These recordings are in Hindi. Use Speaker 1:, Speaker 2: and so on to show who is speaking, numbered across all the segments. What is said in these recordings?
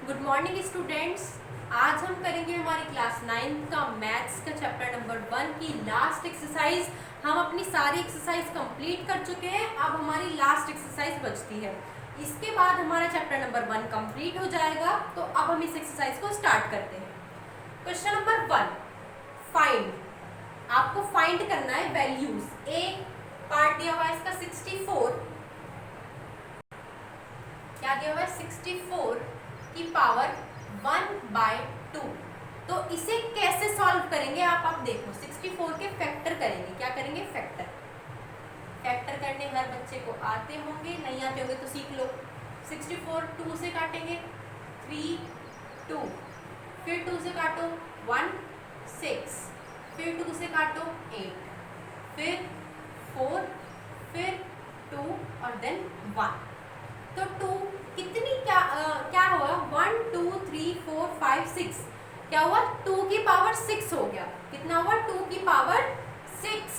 Speaker 1: Good morning students. आज हम करेंगे हमारी क्लास 9 का मैथ्स का चैप्टर नंबर 1 की लास्ट एक्सरसाइज। हम अपनी सारी एक्सरसाइज कंप्लीट कर चुके हैं, अब हमारी लास्ट एक्सरसाइज बचती है। इसके बाद हमारा चैप्टर नंबर 1 कंप्लीट हो जाएगा। तो अब हम इस एक्सरसाइज को स्टार्ट करते हैं। Question number 1, find. आपको फाइंड करना है वैल्यूज। ए पार्ट दिया हुआ है इसका 64, क्या दिया हुआ है 64 की पावर 1/2। तो इसे कैसे सॉल्व करेंगे आप देखो। 64 के फैक्टर करेंगे। क्या करेंगे? फैक्टर। फैक्टर करने हर बच्चे को आते होंगे, नहीं आते होंगे तो सीख लो। 64 2 से काटेंगे 3 2, फिर 2 से काटो 1 6, फिर 2 से काटो 8, फिर 4, फिर 2 और देन 1। तो 2 कितनी क्या हुआ? 1 2 3 4 5 6, क्या हुआ? 2 की पावर 6 हो गया। कितना हुआ? 2 की पावर 6।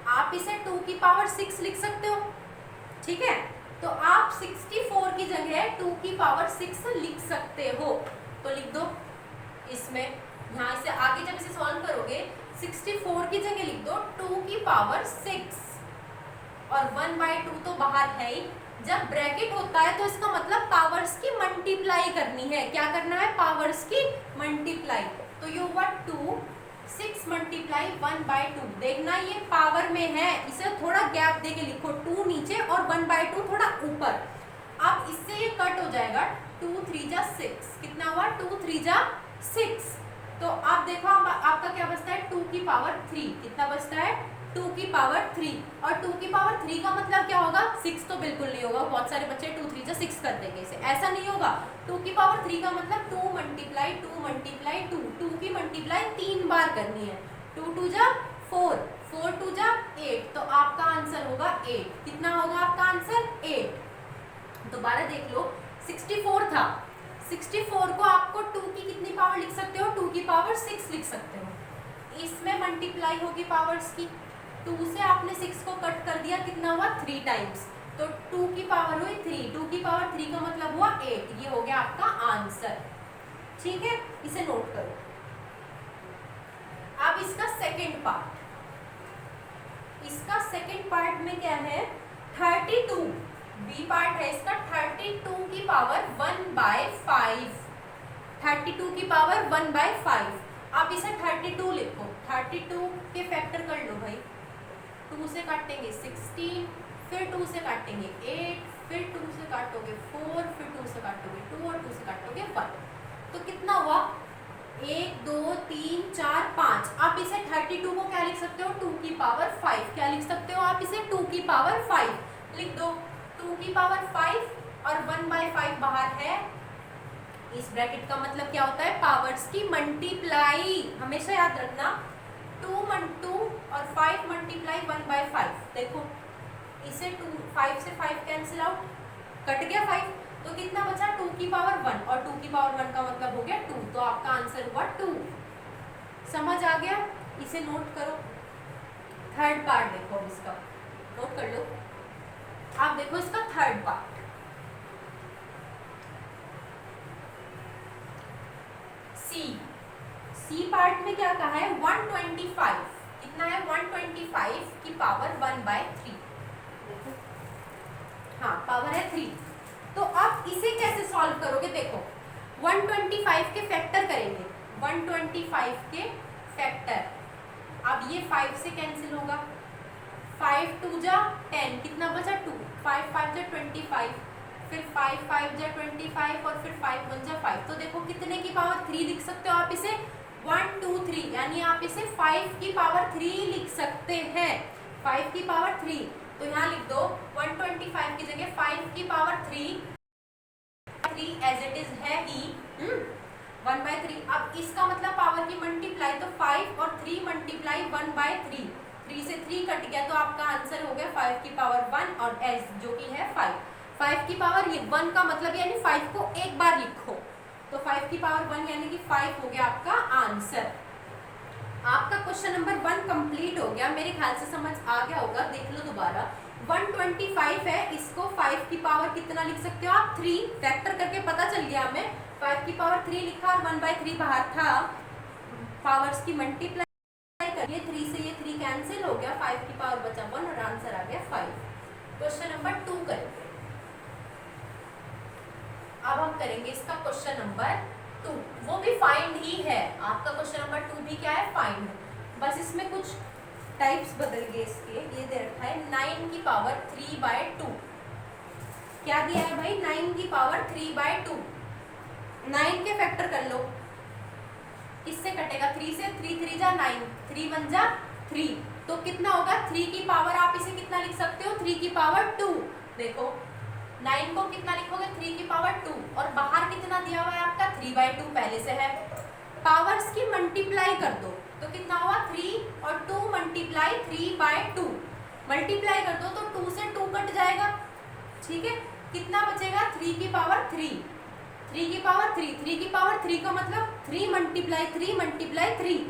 Speaker 1: आप इसे 2 की पावर 6 लिख सकते हो, ठीक है। तो आप 64 की जगह 2 की पावर 6 लिख सकते हो। तो लिख दो इसमें, यहाँ से आगे जब इसे सॉल्व करोगे 64 की जगह लिख दो 2 की पावर 6 और 1/2 तो बाहर है ही। जब ब्रैकेट होता है तो इसका मतलब पावर्स की मल्टीप्लाई करनी है। क्या करना है? पावर्स की मल्टीप्लाई। तो ये हुआ 2 6 मल्टीप्लाई 1/2। देखना ये पावर में है, इसे थोड़ा गैप देके लिखो। 2 नीचे और 1/2 थोड़ा ऊपर। अब इससे ये कट हो जाएगा। 2 3 जा 6, कितना हुआ? 2 3 जा 6। तो आप देखो आपका क्या बचता है? 2 की पावर 3। कितना बचता है? 2 की पावर 3। और 2 की पावर 3 का मतलब क्या होगा? 6 तो बिल्कुल नहीं होगा। बहुत सारे बच्चे 2 3 जा 6 कर देंगे इसे, ऐसा नहीं होगा। 2 की पावर 3 का मतलब 2 मल्टीप्लाई 2 मल्टीप्लाई 2। 2 की मल्टीप्लाई 3 बार करनी है। 2 2 जा 4, 4 2 जा 8। तो आपका आंसर होगा 8। कितना होगा आपका आंसर? 8। दोबारा देख लो, 64 था। 64 को आपको 2 की कितनी पावर लिख सकते हो? 2 की पावर 6 लिख सकते हो। इसमें मल्टीप्लाई होगी पावर्स की। 2 से आपने 6 को कट कर दिया, कितना हुआ? 3 टाइम्स। तो 2 की पावर हुई 3। 2 की पावर 3 का मतलब हुआ 8। ये हो गया आपका आंसर, ठीक है। इसे नोट करो। अब इसका सेकंड पार्ट। इसका सेकंड पार्ट में क्या है? 32। बी पार्ट है इसका। 32 की पावर 1/5। 32 की पावर 1/5। आप इसे 32 लिखो। 32 के फैक्टर कर लो भाई। 2 से काटेंगे 16, फिर 2 से काटेंगे 8, फिर 2 से काटोगे 4, फिर 2 से काटोगे 2 और 2 से काटोगे 1। तो कितना हुआ? 1 2 3 4 5। आप इसे 32 को क्या लिख सकते हो? 2 की पावर 5। क्या लिख सकते हो आप इसे? 2 की पावर 5 लिख दो। 2 की पावर 5 और 1/5 बाहर है। इस ब्रैकेट का मतलब क्या होता है? पावर्स की मल्टीप्लाई। हमेशा याद रखना, 2 और 5 मल्टीप्लाई 1/5। देखो इसे 5 से 5 कैंसिल आउट, कट गया 5। तो कितना बचा? 2 की पावर 1 और 2 की पावर 1 का मतलब हो गया 2। तो आपका आंसर हुआ 2। समझ आ गया? इसे नोट करो। थर्ड पार्ट देखो इसका, नोट कर लो। आप देखो इसका थर्ड पार्ट। सी पार्ट में क्या कहा है? 125। कितना है? 125 की पावर 1/3। हाँ, पावर है 3। तो अब इसे कैसे सॉल्व करोगे? देखो 125 के फैक्टर करेंगे। 125 के फैक्टर। अब ये 5 से कैंसिल होगा। 5 2 जा 10, कितना बचा? 2। 5 5 जा 25, फिर 5 5 जा 25 और फिर 5 1 जा 5। तो देखो कितने की पावर 3 लिख सकते हो आप इसे? 1 2 3, यानी आप इसे 5 की पावर 3 लिख सकते हैं। 5 की पावर 3। तो यहाँ लिख दो 125 की जगह 5 की पावर 3 एज इट इज है ही 1/3। अब इसका मतलब पावर की मल्टीप्लाई, तो 5 और 3 मल्टीप्लाई 1/3। 3 से 3 कट गया तो आपका आंसर हो गया 5 की पावर 1 और एस जो कि है 5। 5 की पावर 1 का मतलब यानी 5 को एक बार लिखो। तो 5 की पावर 1 यानी कि 5 हो गया आपका आंसर। आपका क्वेश्चन नंबर 1 कंप्लीट हो गया। मेरे ख्याल से समझ आ गया होगा। देख लो दोबारा। 125 है, इसको 5 की पावर कितनी कितना लिख सकते हो आप 3, फैक्टर करके पता चल गया हमें 5 की पावर 3 लिखा और 1/3 बाहर था, पावर्स की मल्टीप्लाई करिए, 3 से ये 3 कैंसिल हो गया, 5 की पावर बचा 1 और आंसर आ गया 5। क्वेश्चन नंबर 2 करेंगे। अब हम करेंगे इसका क्वेश्चन नंबर 2, वो भी फाइंड ही है, आपका क्वेश्चन नंबर 2 भी क्या है, फाइंड, बस इसमें कुछ टाइप्स बदल गए इसके। ये दे रखा है 9 की पावर 3/2, क्या दिया है भाई, 9 की पावर 3/2, 9 के फैक्टर कर लो, किससे कटेगा, 3 से, 3 3 जा 9, 3 1 जा 3, तो कितना होगा 3 की पावर, आप इसे कितना लिख सकते हो 3 की पावर 2, देखो 9 को कितना लिखोगे 3 की पावर 2, और बाहर कितना दिया हुआ है आपका 3/2 पहले से है, पावर्स की मल्टीप्लाई कर दो तो कितना हुआ 3 और 2 मल्टीप्लाई 3/2, मल्टीप्लाई कर दो तो 2 से 2 कट जाएगा, ठीक है, कितना बचेगा 3 की पावर 3, 3 की पावर 3, 3 की पावर 3 का मतलब 3 मल्टीप्लाई 3 मल्टीप्लाई 3,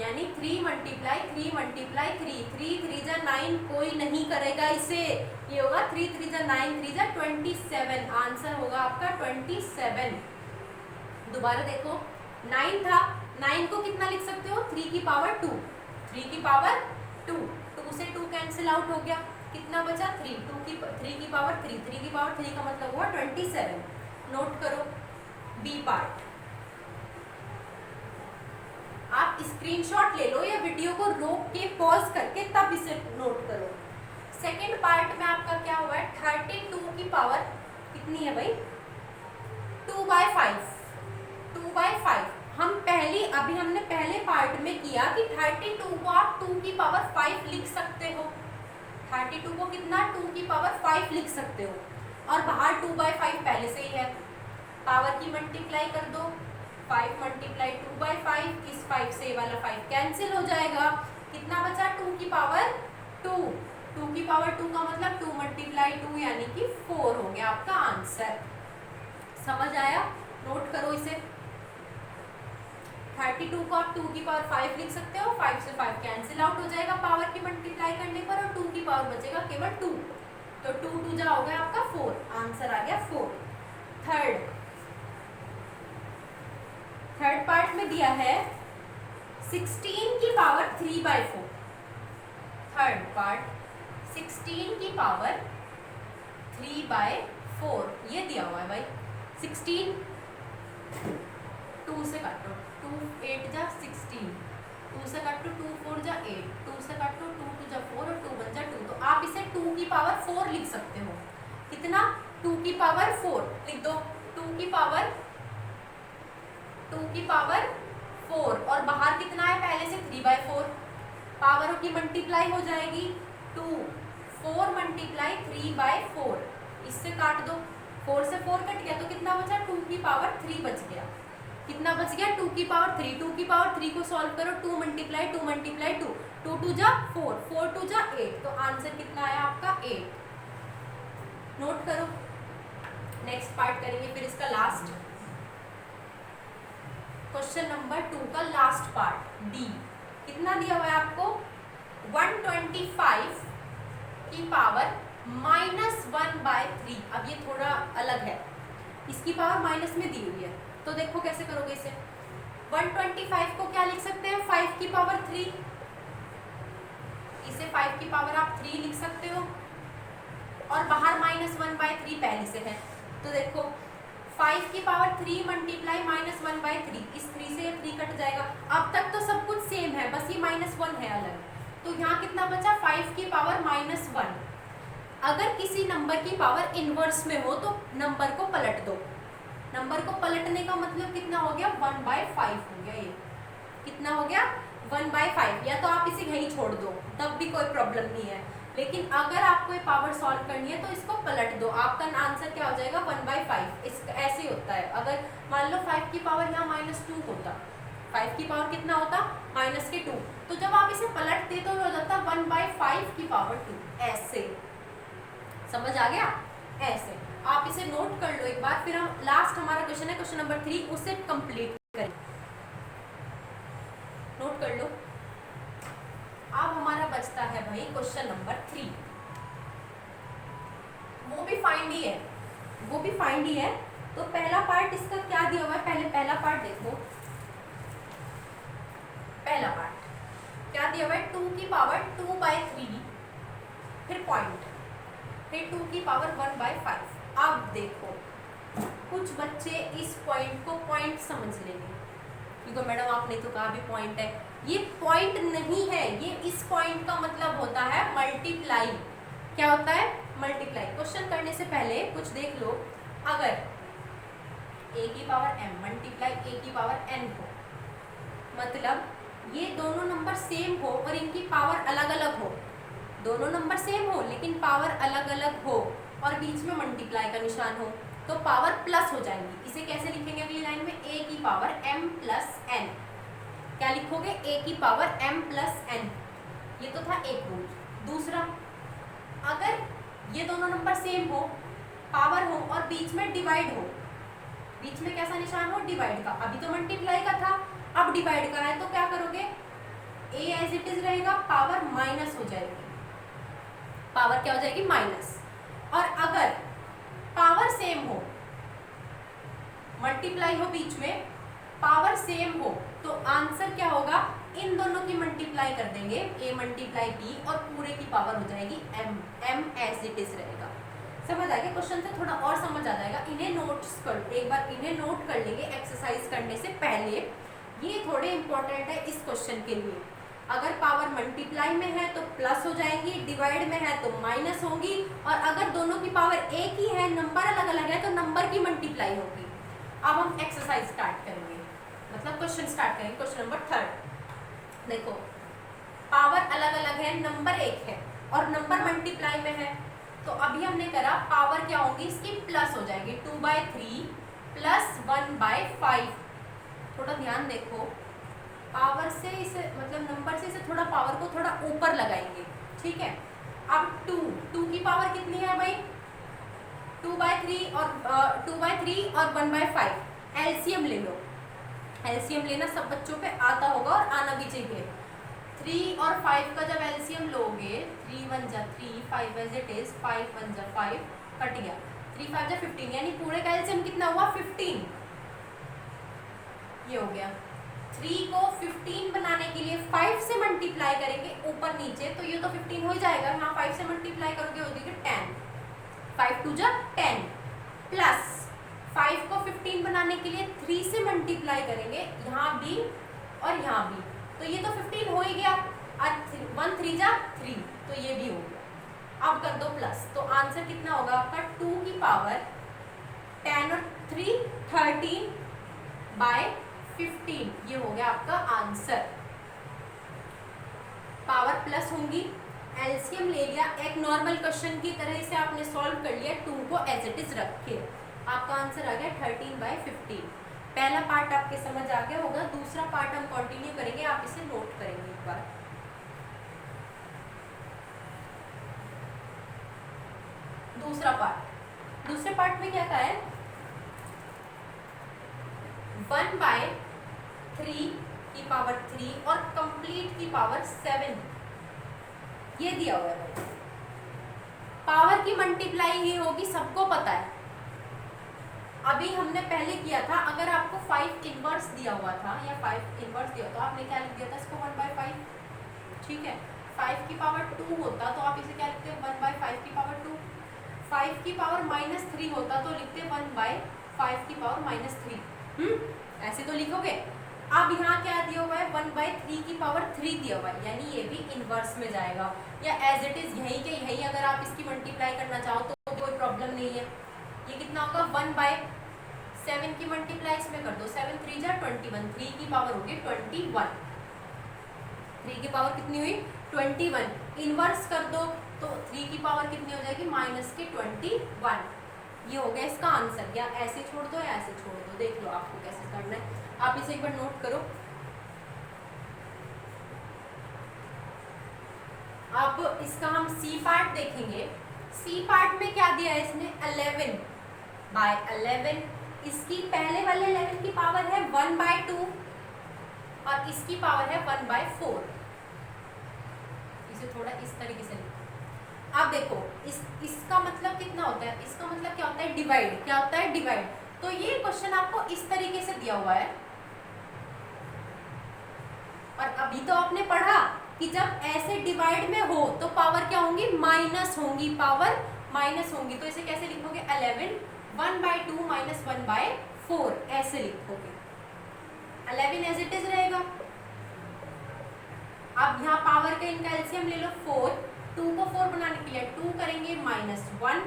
Speaker 1: यानी 3 मल्टीप्लाई 3 मल्टीप्लाई 3, 3 3 जा 9, कोई नहीं करेगा इसे, ये होगा 3 3 जा 9, 3 जा 27, आंसर होगा आपका 27। दोबारा देखो 9 था, 9 को कितना लिख सकते हो 3 की पावर 2, 3 की पावर 2, 2 से 2 कैंसिल आउट हो गया, कितना बचा 3, 3 की पावर 3, 3 की पावर 3 का मतलब हुआ 27, नोट करो। बी पार्ट, आप स्क्रीनशॉट ले लो या वीडियो को रोक के पॉज करके तब इसे नोट करो। सेकंड पार्ट में आपका क्या हुआ है 32 की पावर कितनी है भाई 2/5, 2/5, हम अभी हमने पहले पार्ट में किया कि 32 को आप 2 की पावर 5 लिख सकते हो, 32 को कितना 2 की पावर 5 लिख सकते हो, और बाहर 2/5 पहले से ही है, पावर की मल्टीप्लाई कर दो, 5 मल्टीप्लाई 2/5, इस 5 से वाला 5 कैंसिल हो जाएगा, कितना बचा 2 की पावर 2, 2 की पावर 2 का मतलब 2 मल्टीप्लाई 2 यानी कि 4 हो गया आपका आंसर, समझ आया, नोट करो इसे। 32 को आप 2 की पावर 5 लिख सकते हो, 5 से 5 कैंसिल आउट हो जाएगा पावर की मल्टीप्लाई करने पर, और 2 की पावर बचेगा केवल 2, तो 2 2 जा हो गया आपका 4, आंसर आ गया 4। थर्ड पार्ट में दिया है 16 की पावर 3/4, थर्ड पार्ट 16 की पावर 3/4 ये दिया हुआ है भाई, 16 2 से काटो, 2 8 जा 16, 2 से काटो 2 4 जा 8, 2 से काटो 2 2 जा 4 और 2 1 जा 2, तो आप इसे 2 की पावर 4 लिख सकते हो, कितना 2 की पावर 4 लिख दो, 2 की पावर 4, और बाहर कितना है पहले से 3/4, पावर की मल्टीप्लाई हो जाएगी 2, 4 मल्टीप्लाई 3/4, इससे काट दो, 4 से 4 कट गया तो कितना बचा 2 की पावर 3 बच गया, कितना बच गया 2 की पावर 3, 2 की पावर 3 को सॉल्व करो, 2 मल्टीप्लाई 2 मल्टीप्लाई 2, 2 2 जा 4, 4 2 जा 8, तो आंसर कितना आया आपका 8, नोट करो। नेक्स्ट पार्ट करेंगे फिर इसका लास्ट, क्वेश्चन नंबर 2 का लास्ट पार्ट डी, कितना दिया हुआ है आपको 125 की पावर -1/3, अब ये थोड़ा अलग है, इसकी पावर माइनस में दी हुई है, तो देखो कैसे करोगे इसे, 125 को क्या लिख सकते हैं 5 की पावर 3, इसे 5 की पावर आप 3 लिख सकते हो, और बाहर -1/3 पहले से है, तो देखो 5 की पावर 3 मल्टीप्लाई -1/3, इस 3 से ये 3 कट जाएगा, अब तक तो सब कुछ सेम है, बस ये -1 है अलग, तो यहाँ कितना बचा 5 की पावर -1, अगर किसी नंबर की पावर इनवर्स में हो तो नंबर को पलट दो, नंबर को पलटने का मतलब कितना हो गया 1/5 हो गया, ये कितना हो गया 1/5, या तो आप इसे यहीं छोड़ दो तब भी कोई प्रॉब्लम नहीं है, लेकिन अगर आपको ये पावर सॉल्व करनी है तो इसको पलट दो, आपका आंसर क्या हो जाएगा 1/5, इस ऐसे होता है, अगर मान लो 5 की पावर यहाँ -2 होता, 5 की पावर कितना होता -2, तो जब आप इसे पलटते तो हो जाता 1/5 की पावर 2, ऐसे, समझ आ गया, ऐसे आप इसे नोट कर लो एक बार, फिर हम लास्ट हमारा क्वेश्चन है क्वेश्चन नंबर 3, उसे कंप्लीट करें, नोट कर लो। अब हमारा बचता है भाई क्वेश्चन नंबर 3, वो भी फाइंड ही है, वो भी फाइंड ही है। तो पहला पार्ट इसका क्या दिया हुआ है, पहले पहला पार्ट देखो। पहला पार्ट क्या दिया हुआ है, 2 की पावर 2/3, फिर पॉइंट, फिर 2 की पावर 1/5। अब देखो कुछ बच्चे इस पॉइंट को पॉइंट समझ लेंगे, क्योंकि मैडम आपने तो कहा भी पॉइंट है। ये पॉइंट नहीं है, ये इस पॉइंट का मतलब होता है मल्टीप्लाई। क्या होता है, मल्टीप्लाई। क्वेश्चन करने से पहले कुछ देख लो, अगर a की पावर m मल्टीप्लाई a की पावर n हो, मतलब ये दोनों नंबर सेम हो और इनकी पावर अलग अलग हो, दोनों नंबर सेम हो लेकिन पावर अलग अलग हो और बीच में मल्टीप्लाई का निशान हो, तो पावर प्लस हो जाएंगी। इसे कैसे लिखेंगे अगली लाइन में, a की पावर m प्लस n। क्या लिखोगे, a की पावर m प्लस n। ये तो था एक रूल। दूसरा, अगर ये दोनों नंबर सेम हो, पावर हो और बीच में डिवाइड हो, बीच में कैसा निशान हो, डिवाइड का। अभी तो मल्टीप्लाई का था, अब डिवाइड का है, तो क्या करोगे, a एज इट इज रहेगा, पावर माइनस हो जाएगी, पावर क्या हो जाएगी, माइनस। और अगर पावर सेम हो, मल्टीप्लाई हो बीच में, पावर सेम हो, तो आंसर क्या होगा, इन दोनों की मल्टीप्लाई कर देंगे, a मल्टीप्लाई b, और पूरे की पावर हो जाएगी m एज इट इज रहेगा। समझ आ गया, क्वेश्चन से थोड़ा और समझ आ जाएगा। इन्हें नोट्स कर, एक बार इन्हें नोट कर लेंगे एक्सरसाइज करने से पहले, ये थोड़े इंपॉर्टेंट है इस क्वेश्चन के लिए। अगर पावर मल्टीप्लाई में है तो प्लस हो जाएगी, डिवाइड में है तो माइनस होगी, और अगर दोनों की पावर एक ही है, नंबर अलग अलग है, तो नंबर की मल्टीप्लाई होगी। अब हम एक्सरसाइज स्टार्ट करेंगे, मतलब क्वेश्चन स्टार्ट करेंगे। क्वेश्चन नंबर 3 देखो, पावर अलग अलग है, नंबर एक है और नंबर मल्टीप्लाई में है, तो अभी हमने करा पावर क्या होगी इसकी, प्लस हो जाएगी, 2/3 प्लस 1/5। थोड़ा ध्यान देखो, पावर से इसे, मतलब नंबर से इसे थोड़ा पावर को थोड़ा ऊपर लगाएंगे, ठीक है। अब 2 की पावर कितनी है भाई, 2/3 और 1/5। एलसीएम ले लो, एलसीएम लेना सब बच्चों पे आता होगा और आना भी चाहिए। 3 और 5 का जब एलसीएम लोगे, 3 1 जा 3, 5 एज इट इज, 5 1 जा 5, कट गया, 3 5 जा 15, यानी पूरे का एलसीएम कितना हुआ, 15। ये हो गया। 3 को 15 बनाने के लिए 5 से मल्टीप्लाई करेंगे ऊपर नीचे, तो ये तो 15 हो ही जाएगा। यहाँ 5 से मल्टीप्लाई करोगे हो जाएगी 10, 5 2 जा 10, प्लस 5 को 15 बनाने के लिए 3 से मल्टीप्लाई करेंगे, यहाँ भी और यहाँ भी, तो ये तो 15 हो ही गया, और 1 3 जा 3, तो ये भी हो गया। अब कर दो प्लस, तो आंसर कितना होगा आपका, 2 की पावर 10 और 3 13/15, ये हो गया आपका आंसर। पावर प्लस होंगी, एलसीएम ले लिया, एक नॉर्मल क्वेश्चन की तरह से आपने सॉल्व कर लिया, 2 को एज इट इज रख के आपका आंसर आ गया 13/15। पहला पार्ट आपके समझ आ गया होगा, दूसरा पार्ट हम कंटिन्यू करेंगे, आप इसे नोट करेंगे एक बार। दूसरा पार्ट, दूसरे पार्ट में क्या कहा है, 1/3 की पावर 3 और कंप्लीट की पावर 7, ये दिया हुआ है। पावर की मल्टीप्लाई ही होगी, सबको पता है। अभी हमने पहले किया था, अगर आपको 5 इनवर्स दिया हुआ था या 5 इनवर्स दिया, तो आपने क्या लिख दिया था इसको, 1/5, ठीक है। 5 की पावर 2 होता तो आप इसे क्या लिखते, 1/5 की पावर 2। 5 की पावर -3 होता तो लिखते 1/5 की पावर -3, ऐसे तो लिखोगे। अब यहाँ क्या दिया हुआ है, 1/3 की पावर 3 दिया हुआ है, यानी ये भी इनवर्स में जाएगा, या एज इट इज यही के यही अगर आप इसकी मल्टीप्लाई करना चाहो तो कोई प्रॉब्लम नहीं है। ये कितना होगा, 1/7 की मल्टीप्लाई इसमें कर दो, 7 3 जा 21, 3 की पावर होगी 21, 3 की पावर कितनी हुई, 21, इनवर्स कर दो तो 3 की पावर कितनी हो जाएगी, -21। ये हो गया इसका आंसर। या ऐसे छोड़ दो या ऐसे छोड़ दो, देख लो आपको कैसे करना है, आप इसे एक बार नोट करो। अब इसका हम सी पार्ट देखेंगे। सी पार्ट में क्या दिया है इसने, 11/11, इसकी पहले वाले 11 की पावर है 1/2 और इसकी पावर है 1/4। इसे थोड़ा इस तरीके से लिखो, आप देखो इसका मतलब कितना होता है, इसका मतलब क्या होता है, डिवाइड। क्या होता है, डिवाइड। तो ये क्वेश्चन आपको इस तरीके से दिया हुआ है, और अभी तो आपने पढ़ा कि जब ऐसे डिवाइड में हो तो पावर क्या होंगी, माइनस होंगी, पावर माइनस होंगी। तो इसे कैसे लिखोगे, 11 1/2 माइनस 1/4 ऐसे लिखोगे। 11 एज इट इज रहेगा। अब यहाँ पावर का इनका एलसीएम ले लो 4, 2 को 4 बनाने के लिए 2 करेंगे -1,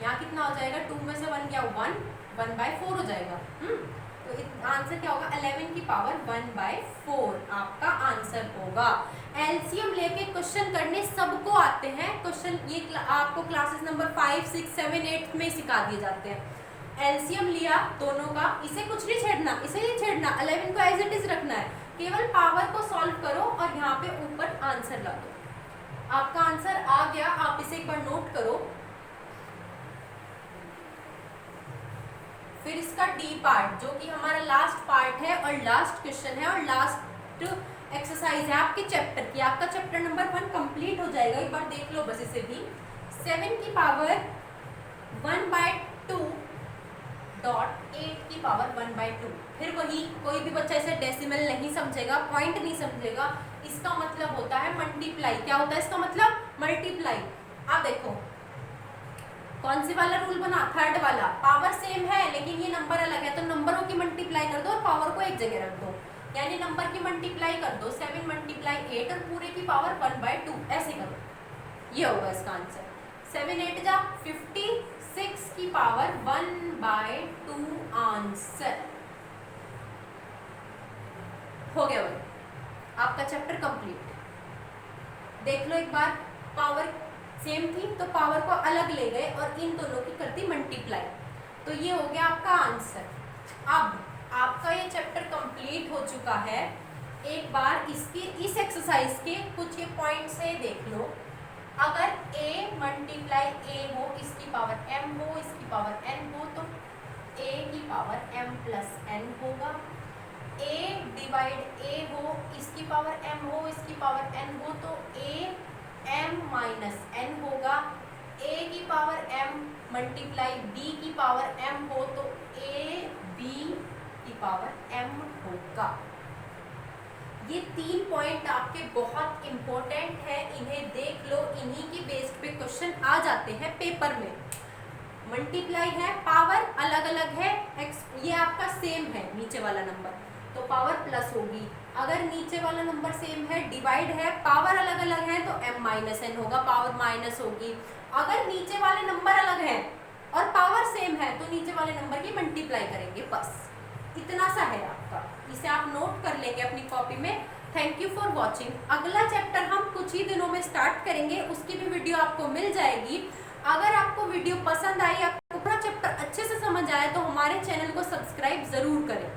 Speaker 1: यहाँ कितना हो जाएगा, 2 में से 1 गया 1, 1/4 हो जाएगा। तो आंसर क्या होगा, 11 की पावर 1/4 आपका आंसर होगा। एलसीएम लेके क्वेश्चन करने सबको आते हैं। क्वेश्चन ये आपको क्लासेस नंबर 5, 6, 7, 8 में सिखा दिए जाते हैं। एलसीएम लिया दोनों का, इसे कुछ नहीं छेड़ना, इसे नहीं छेड़ना, 11 को एज इट इज रखना है, केवल पावर को सॉल्व करो और यहाँ पे ऊपर आंसर ला दो। आपका आंसर आ गया, आप इसे एक बार नोट करो। फिर इसका डी पार्ट जो कि हमारा लास्ट पार्ट है और लास्ट क्वेश्चन है और लास्ट एक्सरसाइज है आपके चैप्टर की। आपका चैप्टर नंबर 1 कंप्लीट हो जाएगा, एक बार देख लो बस इसे भी। 7 की पावर 1/2 डॉट 8 की पावर 1/2। फिर वही, कोई भी बच्चा इसे डेसिमल नहीं समझेगा, पॉइंट नहीं समझेगा, इसका मतलब होता है मल्टीप्लाई। क्या होता है इसका मतलब, मल्टीप्लाई। आप देखो कौन सी वाला रूल बना, थर्ड वाला। पावर सेम है लेकिन ये नंबर अलग है, तो नंबरों की मल्टीप्लाई कर दो और पावर को एक जगह रख दो, यानी नंबर की मल्टीप्लाई कर दो। 7 × 8 और पूरे की पावर 1/2 ऐसे करो, ये होगा इसका आंसर। 7 8 जा 56 की पावर 1/2 आंसर हो गया भाई, आपका चैप्टर कंप्लीट। देख लो एक बार, पावर सेम थी तो पावर को अलग ले गए और इन दोनों की कर दी मल्टीप्लाई, तो ये हो गया आपका आंसर। अब आपका ये चैप्टर कंप्लीट हो चुका है। एक बार इसके इस एक्सरसाइज के कुछ ये पॉइंट से देख लो। अगर a × a हो, इसकी पावर m हो, इसकी पावर n हो, तो a की पावर m + n होगा। a / a हो, इसकी पावर m हो, इसकी पावर n हो, तो a m - n होगा। a की पावर m × b की पावर m हो, तो a b की पावर m होगा। ये 3 पॉइंट आपके बहुत इंपॉर्टेंट है, इन्हें देख लो, इन्हीं की बेस पे क्वेश्चन आ जाते हैं पेपर में। मल्टीप्लाई है, पावर अलग अलग है, ये आपका सेम है नीचे वाला नंबर, तो पावर प्लस होगी। अगर नीचे वाला नंबर सेम है, डिवाइड है, पावर अलग अलग है, तो m - n होगा, पावर माइनस होगी। अगर नीचे वाले नंबर अलग हैं और पावर सेम है, तो नीचे वाले नंबर की मल्टीप्लाई करेंगे, बस इतना सा है आपका। इसे आप नोट कर लेंगे अपनी कॉपी में। Thank you for watching. अगला चैप्टर हम कुछ ही दिनों में स्टार्ट करेंगे, उसकी भी वीडियो आपको मिल जाएगी। अगर आपको वीडियो पसंद आई, आपको पूरा चैप्टर अच्छे से समझ आया, तो हमारे चैनल को सब्सक्राइब जरूर करें।